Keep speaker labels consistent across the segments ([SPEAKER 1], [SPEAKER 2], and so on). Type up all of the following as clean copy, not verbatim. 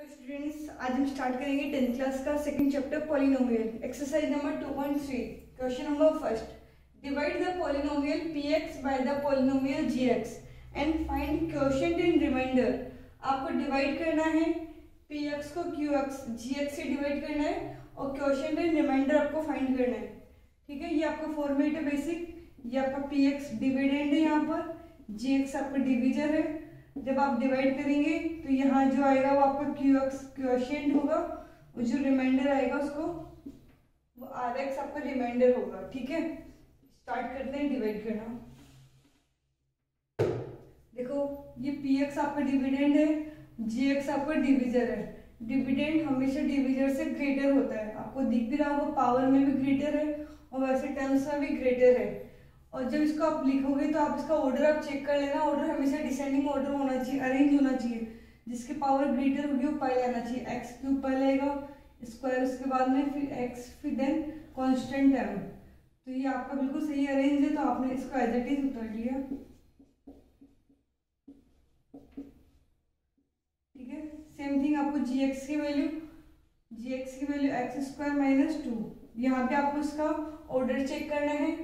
[SPEAKER 1] Students, आज हम start करेंगे 10th क्लास का second chapter polynomial. Exercise number 2.3, question number first. Divide the polynomial px by the polynomial gx and find quotient and remainder. आपको divide करना है px को qx gx से divide करना है और क्वोशिएंट एंड रिमाइंडर आपको फाइंड करना है। ठीक है, ये आपका फॉर्मेट है बेसिक। ये आपका px डिविडेंड है, यहाँ पर gx आपका डिविजर है। जब आप डिवाइड करेंगे तो यहाँ जो आएगा वो आपका qx क्वोशिएंट होगा और जो रिमाइंडर आएगा उसको वो rx आपका रिमाइंडर होगा। ठीक है, स्टार्ट करते हैं डिवाइड करना। देखो, ये px आपका डिविडेंड है, gx आपका डिविजर है। डिविडेंड हमेशा डिविजर से ग्रेटर होता है, आपको दिख भी रहा होगा, पावर में भी ग्रेटर है और वैसे टर्म्स में भी ग्रेटर है। और जब इसको आप लिखोगे तो आप इसका ऑर्डर आप चेक कर लेना। ऑर्डर हमेशा डिसेंडिंग ऑर्डर होना चाहिए, अरेंज होना चाहिए। जिसकी पावर ग्रेटर होगी वो पहले आना चाहिए। एक्स क्यूब पहले आएगा, स्क्वायर उसके बाद में, फिर एक्स, फिर देन कांस्टेंट टर्म। तो ये आपका बिल्कुल सही अरेंज है, तो आपने इसको एज इट इज उतार लिया। ठीक है, सेम थिंग आपको जी एक्स की वैल्यू एक्स स्क्वायर माइनस 2। यहाँ पे आपको इसका ऑर्डर चेक करना है।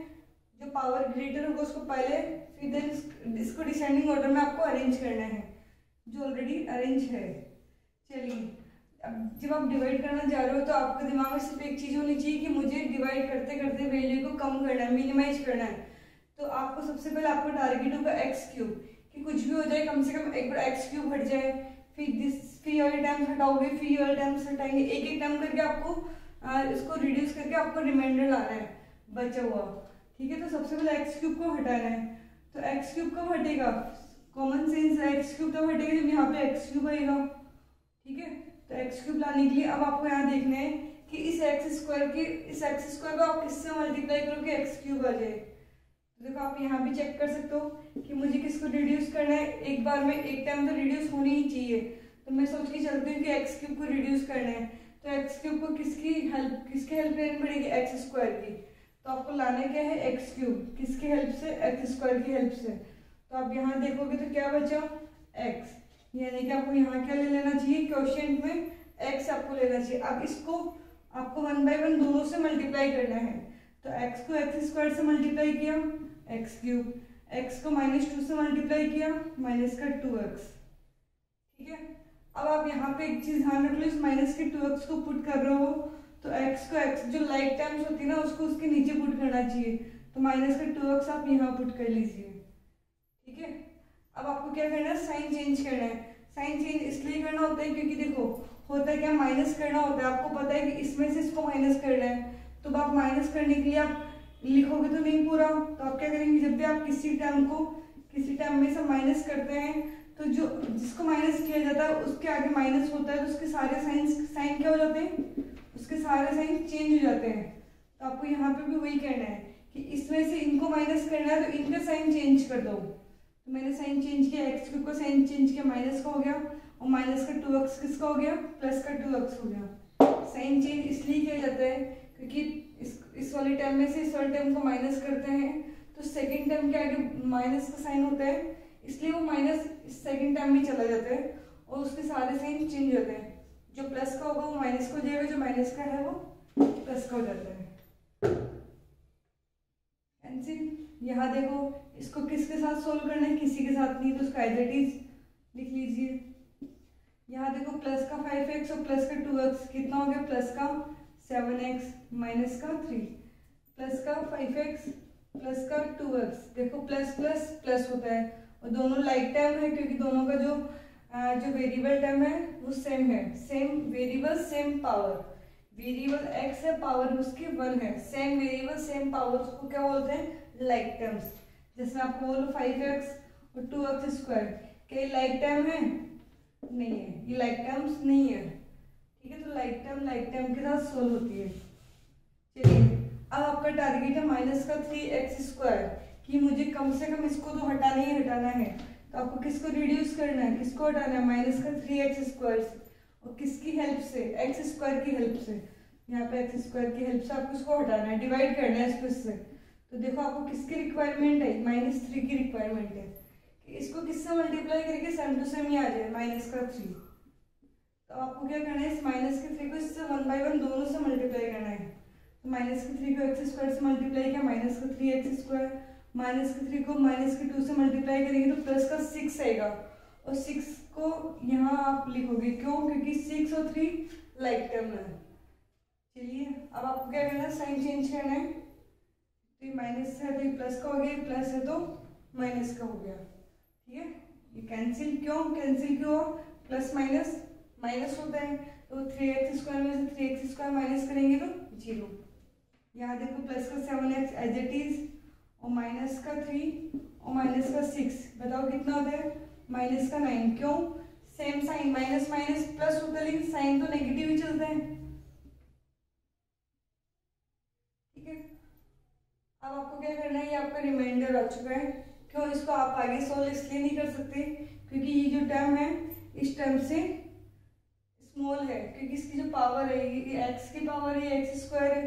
[SPEAKER 1] जो पावर ग्रेटर होगा उसको पहले, फिर देन इसको डिसेंडिंग ऑर्डर में आपको अरेंज करना है, जो ऑलरेडी अरेंज है। चलिए, अब जब आप डिवाइड करना जा रहे हो तो आपके दिमाग में सिर्फ एक चीज़ होनी चाहिए कि मुझे डिवाइड करते करते वैल्यू को कम करना है, मिनिमाइज करना है। तो आपको सबसे पहले आपका टारगेट होगा एक्स क्यूब, कि कुछ भी हो जाए कम से कम एक बार एक्स क्यूब हट जाए। फिर वाले टर्म्स हटाओगे, फिर वाले टर्म्स हटाएंगे, एक एक टर्म करके आपको इसको रिड्यूस करके आपको रिमाइंडर लाना है बचा हुआ। ठीक है, तो सबसे पहले एक्स क्यूब को हटाना है। तो एक्स क्यूब कब हटेगा? कॉमन सेंस है, एक्स क्यूब तब हटेगा जब यहाँ पे एक्स क्यूब आएगा। ठीक है, तो एक्स क्यूब लाने के लिए अब आपको यहाँ देखना है कि इस एक्स स्क्वायर को आप किससे मल्टीप्लाई करोगे एक्स क्यूब आ जाए। तो देखो, आप यहाँ भी चेक कर सकते हो कि मुझे किसको रिड्यूस करना है। एक बार में एक टाइम तो रिड्यूस होनी ही चाहिए, तो मैं सोच के चलती हूँ कि एक्स क्यूब को रिड्यूस करना है। तो एक्स क्यूब को किसकी हेल्प लेनी पड़ेगी? एक्स स्क्वायर की। तो आपको लाना क्या है? X cube. किसकी हेल्प से? एक्स स्क्वायर की हेल्प से। तो आप यहाँ देखोगे तो क्या बचा? एक्स। यानी कि आपको यहाँ क्या ले लेना चाहिए? क्वोशिएंट में एक्स आपको लेना चाहिए। अब इसको आपको 1 बाय 1 दोनों से मल्टीप्लाई करना है। तो एक्स को एक्स स्क्वायर से मल्टीप्लाई किया, एक्स क्यूब। एक्स को -2 से मल्टीप्लाई किया, माइनस का 2x। ठीक है, अब आप यहाँ पे एक चीज ध्यान रख लो, इस माइनस के 2x को पुट कर रहे हो तो x को x जो लाइक टर्म्स होती है ना उसको उसके नीचे पुट करना चाहिए। तो माइनस का 2x आप यहाँ पुट कर लीजिए। ठीक है, अब आपको क्या करना है? साइन चेंज करना है। साइन चेंज इसलिए करना होता है क्योंकि देखो, होता है क्या, माइनस करना होता है। आपको पता है कि इसमें से इसको माइनस करना है, तो आप माइनस करने के लिए आप लिखोगे तो नहीं पूरा। तो आप क्या करेंगे, जब भी आप किसी टर्म में से माइनस करते हैं तो जो जिसको माइनस किया जाता है उसके आगे माइनस होता है, तो उसके सारे साइन क्या हो जाते हैं? उसके सारे साइन चेंज हो जाते हैं। तो आपको यहाँ पे भी वही करना है कि इसमें से इनको माइनस करना है तो इनका साइन चेंज कर दो। तो मैंने साइन चेंज किया, एक्स क्यूब का साइन चेंज किया, माइनस का हो गया, और माइनस का 2x किसका हो गया? प्लस का 2x हो गया। साइन चेंज इसलिए किया जाता है क्योंकि इस वाले टर्म में से इस वाले टर्म को माइनस करते हैं तो सेकेंड टर्म के आगे माइनस का साइन होता है, इसलिए वो माइनस सेकेंड टर्म में चला जाता है और उसके सारे साइन चेंज हो जाते हैं। जो प्लस का होगा वो माइनस का हो जाएगा, जो माइनस का है वो प्लस का हो जाता है। यहाँ देखो, इसको किसके साथ सोल्व करना है? किसी के साथ नहीं, तो उसका एज इट इज लिख लीजिए। यहाँ देखो, प्लस का 5x और प्लस का 2x कितना हो गया? प्लस का 7x माइनस का 3, प्लस का 5x प्लस का 2x। देखो, प्लस प्लस प्लस होता है और दोनों लाइक टर्म है क्योंकि दोनों का जो वेरिएबल टर्म है वो सेम है। Same variable same power, variable x है, पावर उसकी 1 है। सेम वेरिएबल सेम पावर, उसको क्या बोलते हैं? Like terms. जैसे आपको बोलो 5x और 2x स्क्वायर, क्या ये लाइक टर्म है? नहीं है, ये लाइक टर्म्स नहीं है। ठीक है, तो लाइक टर्म के साथ सोल्व होती है। चलिए, अब आपका टारगेट है माइनस का 3x स्क्वायर, कि मुझे कम से कम इसको तो हटाना ही हटाना है। तो आपको किसको रिड्यूस करना है? किसको हटाना है? माइनस का 3x स्क्वायर से। और किसकी हेल्प से? एक्स स्क्वायर की हेल्प से। यहाँ पे एक्स स्क्वायर की हेल्प से आपको इसको हटाना है, डिवाइड करना है इसको इससे। तो देखो, आपको किसकी रिक्वायरमेंट है? -3 की रिक्वायरमेंट है कि इसको किससे मल्टीप्लाई करके सेम टू सेम ही आ जाए, माइनस का 3। तो आपको क्या करना है, इस माइनस के 3 को इससे 1/1 दोनों से मल्टीप्लाई करना है। तो माइनस के 3 को एक्स स्क्वायर से मल्टीप्लाई किया, माइनस का 3x स्क्वायर, माइनस के 3 को माइनस के 2 से मल्टीप्लाई करेंगे तो प्लस का 6 आएगा, और 6 को यहाँ आप लिखोगे, क्यों, क्योंकि 6 और 3 लाइक टर्म है। चलिए अब आपको क्या करना है, साइन चेंज करना है। तो ये माइनस है तो ये प्लस का हो गया, प्लस है तो माइनस का हो गया, ठीक है। ये कैंसिल, क्यों कैंसिल क्यों, प्लस माइनस माइनस होता है, तो 3x स्क्वायर में से 3x स्क्वायर माइनस करेंगे तो 0। यहाँ देखो प्लस का 7x एज इट इज, और माइनस का 3 और माइनस का 6, बताओ कितना होता है, माइनस का 9। क्यों, same sign, minus minus plus होता है लेकिन साइन तो नेगेटिव ही चलता है, ठीक है। अब आपको क्या करना है, ये आपका रिमाइंडर आ चुका है। क्यों, इसको आप आगे सोल्व इसलिए नहीं कर सकते क्योंकि ये जो टर्म है इस टर्म से स्मॉल है, क्योंकि इसकी जो पावर है ये x की पावर है, x स्क्वायर है।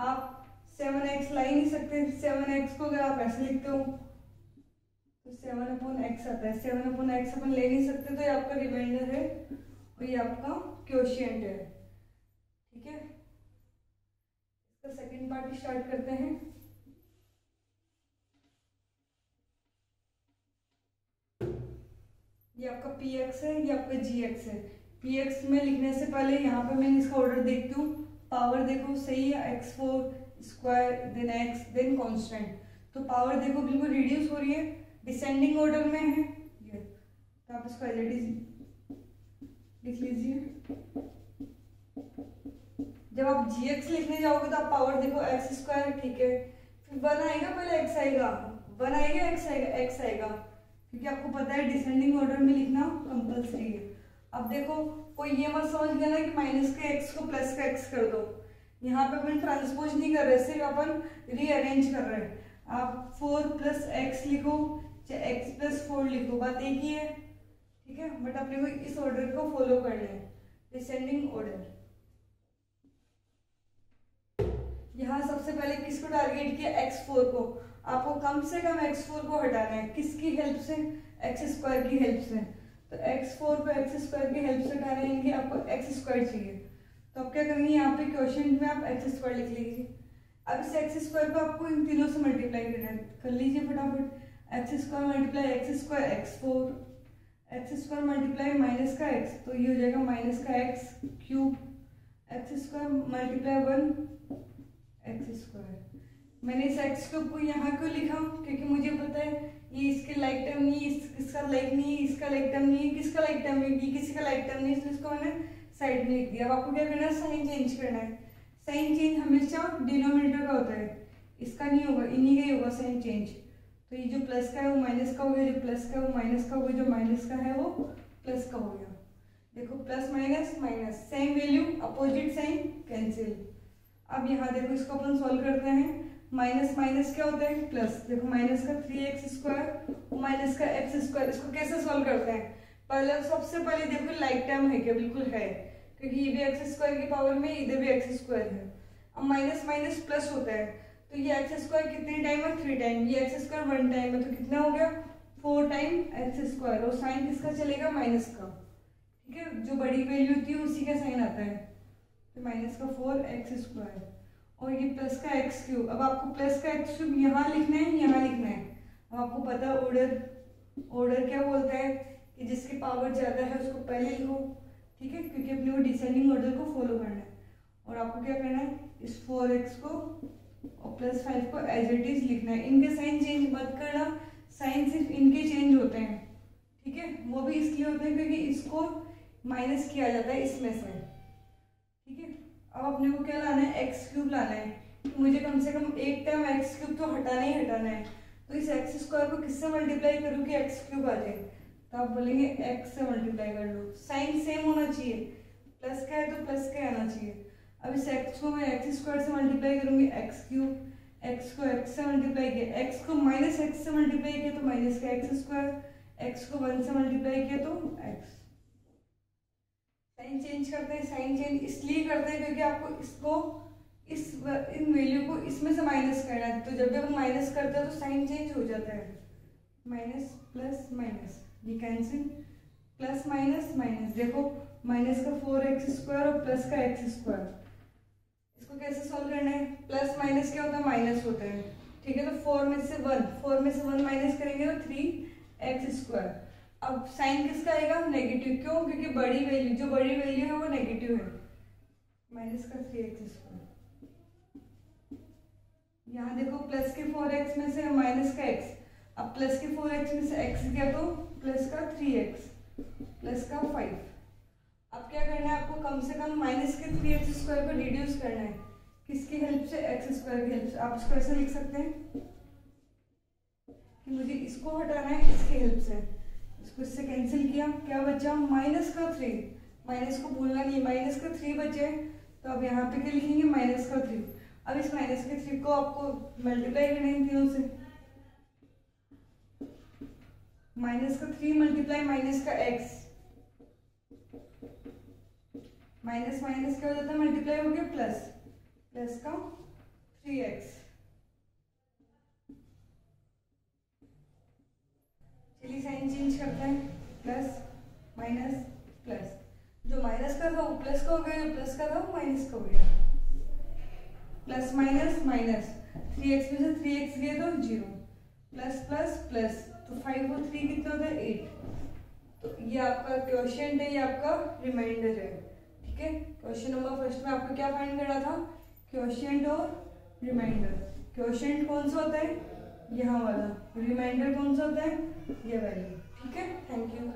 [SPEAKER 1] आप 7x ला ही नहीं सकते, 7x को अगर आप ऐसे लिखते हो तो 7/x आता है, 7/x अपन ले नहीं सकते, तो ये आपका रिमाइंडर है और ये आपका क्वोशिएंट है, ठीक है। इसका सेकंड पार्ट स्टार्ट करते हैं। ये आपका px है, ये आपका gx है। px में लिखने से पहले यहाँ पे मैं इसका ऑर्डर देखती हूँ, पावर देखो सही है, x4 square then x then constant, तो पावर देखो बिल्कुल रिड्यूस हो रही है, डिसेंडिंग ऑर्डर में है ये, तो आप इसको एज इट इज लिख लीजिए। जब आप gx लिखने जाओगे तो आप पावर देखो x स्क्वायर, ठीक है, फिर 1 आएगा, पहले x आएगा, 1 आएगा x आएगा, क्योंकि आपको पता है डिसेंडिंग ऑर्डर में लिखना कंपल्सरी है। अब देखो कोई ये मत समझ लेना कि माइनस के x को प्लस का x कर दो, यहाँ पे अपन ट्रांसपोज नहीं कर रहे, सिर्फ अपन रीअरेंज कर रहे हैं। आप 4 + x लिखो चाहे x + 4 लिखो, बात एक ही है, ठीक है, बट अपने को इस ऑर्डर को फॉलो करना है, डिसेंडिंग ऑर्डर। यहाँ सबसे पहले किसको टारगेट किया, x4 को। आपको कम से कम x4 को हटाना है, किसकी हेल्प से, x स्क्वायर की हेल्प से। तो x4 को x स्क्वायर की हेल्प से हटाने के आपको x स्क्वायर चाहिए, तो आप क्या करेंगे, यहाँ पे क्वेश्चन में आप x स्क्वायर लिख लीजिए। अब इस x स्क्वायर को आपको इन तीनों से मल्टीप्लाई करना है, कर लीजिए फटाफट। x square multiply x square x4, x square multiply minus का x, तो ये हो जाएगा माइनस का x3, x square multiply 1 x square. मैंने इस x क्यूब को यहाँ क्यों लिखा, क्योंकि मुझे पता है ये इसके लाइक टर्म नहीं, इसका लाइक नहीं, इसका लाइक टर्म नहीं, किसका लाइक टर्म नहीं, किसी का लाइक टर्म नहीं, इसलिए इसको मैंने साइड में लिख दिया। अब आपको क्या करना है, साइन चेंज करना है। साइन चेंज हमेशा डिनोमिनेटर का होता है, इसका नहीं होगा, इन्हीं का ही होगा साइन चेंज। तो ये जो प्लस का है वो माइनस का हो गया, जो प्लस का है वो माइनस का हो गया, जो माइनस का है वो प्लस का हो गया। देखो plus minus minus, same value opposite sign cancel. अब यहाँ देखो इसको अपन सॉल्व करते हैं। माइनस माइनस क्या होता है, प्लस। देखो माइनस का 3x स्क्वायर माइनस का x स्क्वायर, इसको कैसे सॉल्व करते हैं, पहले सबसे पहले देखो लाइक टर्म है क्या, बिल्कुल है, क्योंकि ये भी x स्क्वायर की पावर में, इधर भी x स्क्वायर है। अब माइनस माइनस प्लस होता है, तो ये x स्क्वायर कितने टाइम है, 3 टाइम, ये x स्क्वायर 1 टाइम है, तो कितना हो गया 4 टाइम x स्क्वायर, और साइन किसका चलेगा, माइनस का, ठीक है, जो बड़ी वैल्यू होती है उसी का साइन आता है, तो माइनस का 4x स्क्वायर, और ये प्लस का x क्यूब। अब आपको प्लस का x क्यूब यहाँ लिखना है, यहाँ लिखना है। अब आपको पता है ऑर्डर क्या बोलता है कि जिसकी पावर ज़्यादा है उसको पहले लिखो, ठीक है, क्योंकि अपने को डिसेंडिंग ऑर्डर को फॉलो करना है। और आपको क्या करना है, इस 4x को और +5 को एज इट इज लिखना है। इनके साइन चेंज मत करना, साइन सिर्फ इनके चेंज होते हैं, ठीक है, वो भी इसलिए होते हैं क्योंकि इसको माइनस किया जाता है इसमें से, ठीक है। अब अपने को क्या लाना है, x क्यूब लाना है, तो मुझे कम से कम एक टर्म x क्यूब तो हटाना ही हटाना है। तो इस x स्क्वायर को किससे मल्टीप्लाई करूँ कि x क्यूब आ जाए, तो आप बोलेंगे x से मल्टीप्लाई कर लो, साइन सेम होना चाहिए, प्लस का है तो प्लस का आना चाहिए। अब इस x को मैं x स्क्वायर से मल्टीप्लाई करूँगी, x क्यूब, x को x से मल्टीप्लाई किया, x को माइनस x से मल्टीप्लाई किया तो माइनस का x स्क्वायर, x को 1 से मल्टीप्लाई किया तो x। साइन चेंज करते हैं, साइन चेंज इसलिए करते हैं क्योंकि आपको इसको इन वैल्यू को इसमें से माइनस करना है, तो जब भी हम माइनस करते हैं तो साइन चेंज हो जाता है, माइनस प्लस माइनस, ये कैंसिल, प्लस माइनस माइनस। देखो माइनस का 4x² और प्लस का x²। इसको कैसे सॉल्व करना है? प्लस माइनस क्या होता है? माइनस होता है, ठीक है। तो 4 में से 1 माइनस करेंगे तो 3x²। अब साइन किसका आएगा? नेगेटिव। क्यों? क्योंकि बड़ी वैल्यू है वो नेगेटिव है। माइनस का 3x²। यहाँ देखो प्लस के 4x में से माइनस का x, अब प्लस के 4x में से x गया तो प्लस का 3x प्लस का 5। अब क्या करना है आपको? कम से कम माइनस के 3x² को रिड्यूस करना है। किसकी हेल्प से? x² की हेल्प से। आप इसको ऐसे लिख सकते हैं कि मुझे इसको हटाना है इसकी हेल्प से। इसको इससे कैंसिल किया, क्या बचा? माइनस का 3। माइनस को भूलना नहीं, माइनस का 3 बचे, तो अब यहाँ पे क्या लिखेंगे? माइनस का 3। अब इस माइनस के 3 को आपको मल्टीप्लाई करना है इन तीनों से। माइनस का 3 मल्टीप्लाई माइनस का x, माइनस माइनस क्या हो जाता है? मल्टीप्लाई हो गया प्लस, प्लस का 3x। चलिए साइन चेंज करते हैं, प्लस माइनस प्लस। जो माइनस का था वो प्लस का हो गया, जो प्लस का था वो माइनस का हो गया। प्लस माइनस माइनस, 3x में से 3x गया तो 0, प्लस प्लस प्लस, तो 5 और 3 कितना होता है? 8। तो ये आपका क्वोशिएंट है, ये आपका रिमाइंडर है, ठीक है। क्वेश्चन नंबर फर्स्ट में आपको क्या फाइंड करना था? क्वोशिएंट और रिमाइंडर। क्वोशिएंट कौन सा होता है? यहाँ वाला। रिमाइंडर कौन सा होता है? ये वैल्यू, ठीक है। Thank you.